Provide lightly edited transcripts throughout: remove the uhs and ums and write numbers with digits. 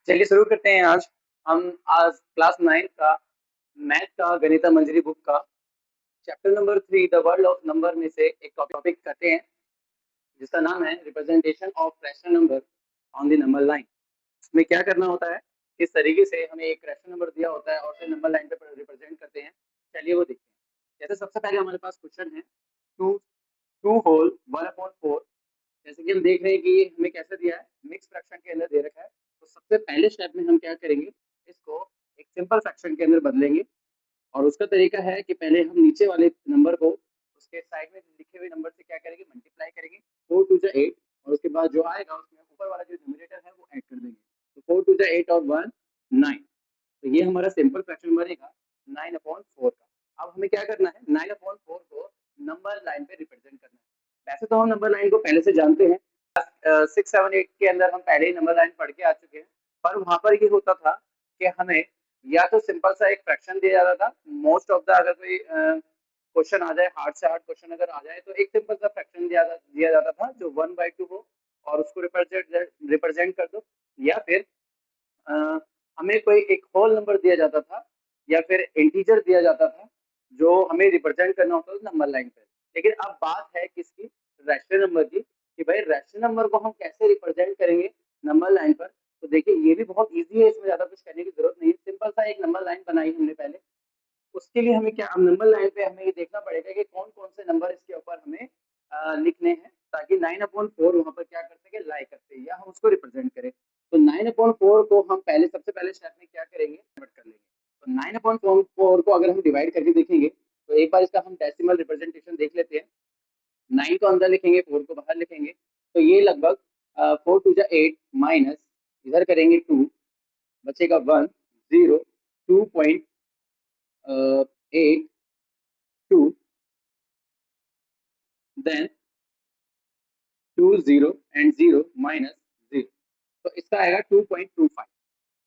चलिए शुरू करते हैं। हम आज क्लास 9 का मैथ का गणित मंजरी बुक का chapter number 3 the world of number में से एक टॉपिक करते हैं जिसका नाम है representation of rational number on the number line. इसमें क्या करना होता है, किस तरीके से हमें एक रैशनल नंबर दिया होता है और फिर नंबर लाइन पे रिप्रेजेंट करते हैं। चलिए वो देखते हैं। जैसे सबसे पहले हमारे पास क्वेश्चन है टू टू होल 1/4। जैसे कि हम देख रहे हैं कि ये हमें कैसे दिया है, मिक्स फ्रैक्शन के अंदर दे रखा है। तो सबसे पहले स्टेप में हम क्या करेंगे, इसको एक सिंपल फ्रैक्शन के अंदर बदलेंगे। और उसका तरीका है कि पहले हम नीचे वाले नंबर को उसके साइड में लिखे हुए नंबर से क्या करेंगे, मल्टीप्लाई करेंगे। 4 टू 8 और उसके बाद जो आएगा उसमें ऊपर वाला जो न्यूमरेटर है वो ऐड कर देंगे। तो 4 टू 8 और 1 9। तो ये हमारा सिंपल फ्रैक्शन बनेगा 9/4 का। अब हमें क्या करना है, 9/4 को नंबर लाइन पे रिप्रेजेंट करना है। वैसे तो हम नंबर लाइन को पहले से जानते हैं, 6 7 8 के अंदर हम पहले ही नंबर लाइन पढ़ के आ चुके हैं। पर वहां पर ये होता था कि हमें या तो सिंपल सा एक फ्रैक्शन दिया जाता था। मोस्ट ऑफ द अगर कोई क्वेश्चन आ जाए, हार्ड से हार्ड क्वेश्चन अगर आ जाए, तो एक सिंपल सा फ्रैक्शन दिया जाता था जो 1/2 हो और उसको रिप्रेजेंट कर दो। या फिर अ, हमें कोई एक होल नंबर दिया जाता था या फिर इंटीजर दिया जाता था जो हमें रिप्रेजेंट करना होता था नंबर लाइन पे। लेकिन अब बात है किसकी, रैशनल नंबर की, कि भाई रैशनल नंबर को हम कैसे रिप्रेजेंट करेंगे नंबर लाइन पर। तो देखिए ये भी बहुत इजी है, इसमें ज्यादा कुछ करने की जरूरत नहीं है। सिंपल सा एक नंबर लाइन बनाई हमने पहले। उसके लिए हमें क्या, नंबर लाइन पे हमें ये देखना पड़ेगा कि कौन कौन से नंबर इसके ऊपर हमें लिखने हैं, ताकि 9/4 वहां पर क्या कर सके, लाई कर सके या हम उसको रिप्रेजेंट करें। तो 9/4 को हम पहले सबसे पहले स्टेप में क्या करेंगे, डिवाइड कर लेंगे। तो 9/4 को अगर हम डिवाइड करके देखेंगे तो एक बार इसका हम डेसिमल रिप्रेजेंटेशन देख लेते हैं। 9 को अंदर लिखेंगे, 4 को बाहर लिखेंगे। तो ये लगभग 4 टू 8 माइनस इधर करेंगे 2, बचेगा 1 0 2.8 2 देन 2 0 एंड 0 माइनस 0। तो इसका आएगा 2.25।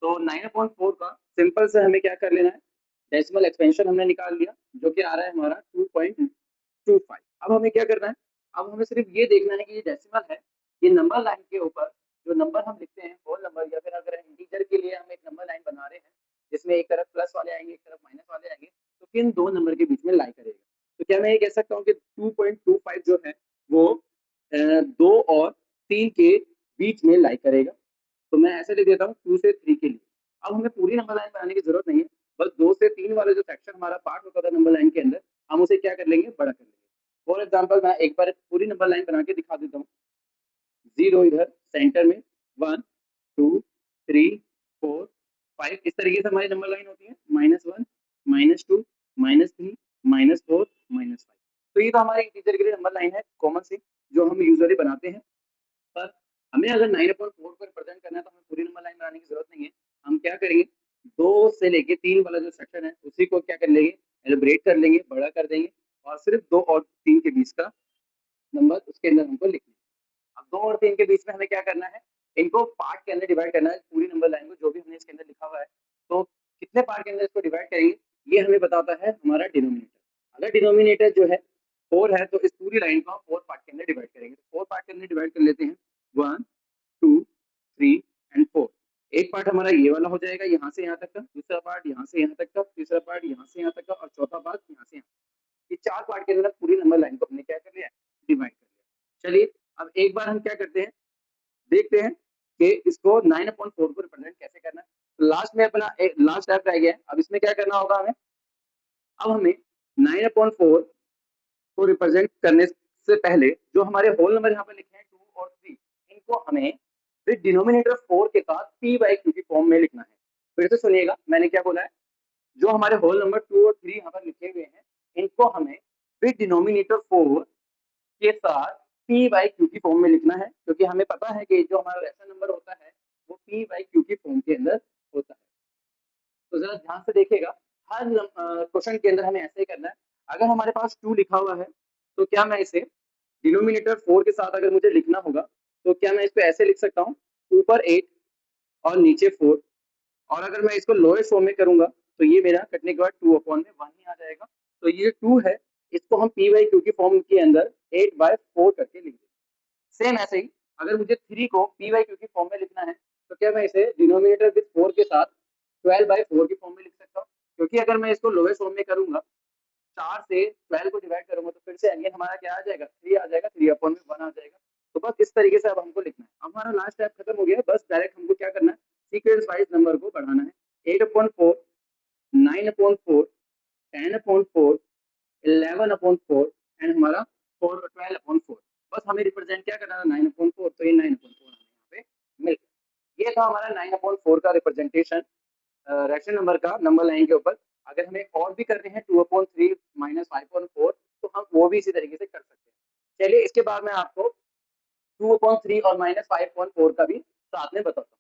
तो 9/4 का सिंपल से हमें क्या कर लेना है, डेसिमल एक्सपेंशन हमने निकाल लिया जो कि आ रहा है हमारा 2.25। अब हमें क्या करना है, अब हमें सिर्फ ये देखना है कि ये डेसिमल है, ये नंबर लाइन के ऊपर जो नंबर हम लिखते हैं होल नंबर, या फिर अगर इंटीजर के लिए हम एक नंबर लाइन बना रहे हैं जिसमें एक तरफ प्लस वाले आएंगे एक तरफ माइनस वाले आएंगे, तो किन दो नंबर के बीच में लाई करेगा। तो क्या मैं ये कह सकता हूँ कि 2.25 जो है वो 2 और 3 के बीच में लाई करेगा। तो मैं ऐसे लिख देता हूँ 2 से 3 के लिए। अब हमें पूरी नंबर लाइन बनाने की जरूरत नहीं है, बस 2 से 3 वाला जो सेक्शन हमारा पार्ट होता था नंबर लाइन के अंदर, हम उसे क्या कर लेंगे, बड़ा कर लेंगे। फॉर एग्जाम्पल मैं एक बार पूरी नंबर लाइन बना के दिखा देता हूँ। 0 इधर सेंटर में, 1 2 3 4 5, इस तरीके से हमारी नंबर लाइन होती है। -1 -2 -3 -4 -5। तो ये तो हमारे इंटीजर के लिए नंबर लाइन है कॉमन सी, जो हम यूजुअली बनाते हैं। पर हमें अगर 9/4 को रिप्रेजेंट करना है तो हमें पूरी नंबर लाइन बनाने की जरूरत नहीं है। हम क्या करेंगे, 2 से लेके 3 वाला जो सेक्शन है उसी को क्या कर लेंगे, एलिब्रेट कर लेंगे, बड़ा कर देंगे, और सिर्फ 2 और 3 के बीच का नंबर उसके अंदर हमको लिखना है। अब 2 और 3 के बीच में हमें क्या करना है, इनको पार्ट के अंदर डिवाइड करना है, पूरी नंबर लाइन को जो भी हमने इसके अंदर लिखा हुआ है। तो कितने पार्ट के अंदर इसको डिवाइड करेंगे, ये हमें बताता है हमारा डिनोमिनेटर। अगर डिनोमिनेटर जो है 4 है तो इस पूरी लाइन को हम 4 पार्ट के अंदर डिवाइड करेंगे। तो 4 पार्ट के अंदर डिवाइड कर लेते हैं, 1 2 3 एंड 4। एक पार्ट हमारा ये वाला हो जाएगा यहाँ से यहाँ तक का, दूसरा पार्ट यहाँ से यहाँ तक का, तीसरा पार्ट यहाँ से यहाँ तक का, और चौथा पार्ट यहाँ से यहाँ। ये 4 पार्ट के अंदर पूरी नंबर लाइन को हमने क्या कर लिया, डिवाइड कर लिया। चलिए अब एक बार हम क्या करते हैं, देखते हैं कि इसको 9/4 को रिप्रेजेंट कैसे करना है। तो लास्ट में अपना एक लास्ट स्टेप रह गया है। अब इसमें क्या करना होगा हमें, अब हमें 9/4 को रिप्रेजेंट करने से पहले जो हमारे होल नंबर यहाँ पे लिखे हैं 2 और 3, इनको हमें फिर डिनोमिनेटर 4 के साथ p/q की फॉर्म में लिखना है। फिर से सुनिएगा मैंने क्या बोला है, जो हमारे होल नंबर 2 और 3 यहाँ पर लिखे हुए हैं, इनको हमें फिर डिनोमिनेटर 4 के साथ p/q की फॉर्म में लिखना है, क्योंकि हमें पता है कि जो हमारा रेशनल नंबर होता है वो p/q की फॉर्म के अंदर होता है। तो जरा ध्यान से देखिएगा, हर क्वेश्चन के अंदर हमें ऐसे ही करना है। अगर हमारे पास 2 लिखा हुआ है तो क्या मैं इसे डिनोमिनेटर 4 के साथ अगर मुझे लिखना होगा तो क्या मैं इसको ऐसे लिख सकता हूँ, ऊपर 8 और नीचे 4। और अगर मैं इसको लोएस्ट फॉर्म में करूंगा तो ये मेरा कटने के बाद 2/1 ही आ जाएगा। तो ये 2 है, इसको हम p/q की फॉर्म के अंदर 8/4 करके लिख देंगे। सेम ऐसे ही अगर मुझे 3 को p/q की फॉर्म में लिखना है तो क्या मैं इसे डिनोमिनेटर विद 4 के साथ 12/4 की फॉर्म में लिख सकता हूँ? क्योंकि अगर मैं इसको लोएस्ट फॉर्म में करूँगा, 4 से 12 को डिवाइड करूँगा तो फिर से अगेन हमारा क्या आ जाएगा? 3 आ जाएगा, 3/1 आ जाएगा। तो बस इस तरीके से अब हमको लिखना है। अब हमारा लास्ट स्टेप खत्म हो गया है, बस डायरेक्ट हमको क्या करना है? सीक्वेंस वाइज़ नंबर को बढ़ाना है। 8/4, 9/4, 10/4, 11/4 एंड हमारा 12/4। बस हमें रिप्रेजेंट क्या करना था? 9/4, तो ये 9/4 हमें यहाँ पे मिल गया। ये था हमारा 9/4 का रिप्रेजेंटेशन रैशनल नंबर का नंबर लाइन के ऊपर। अगर हमें और भी करने हैं 2/3 माइनस 5/4, तो हम वो भी इसी तरीके से कर सकते हैं। चलिए इसके बाद मैं आपको 2/3 और -5/4 का भी साथ में बताता हूँ।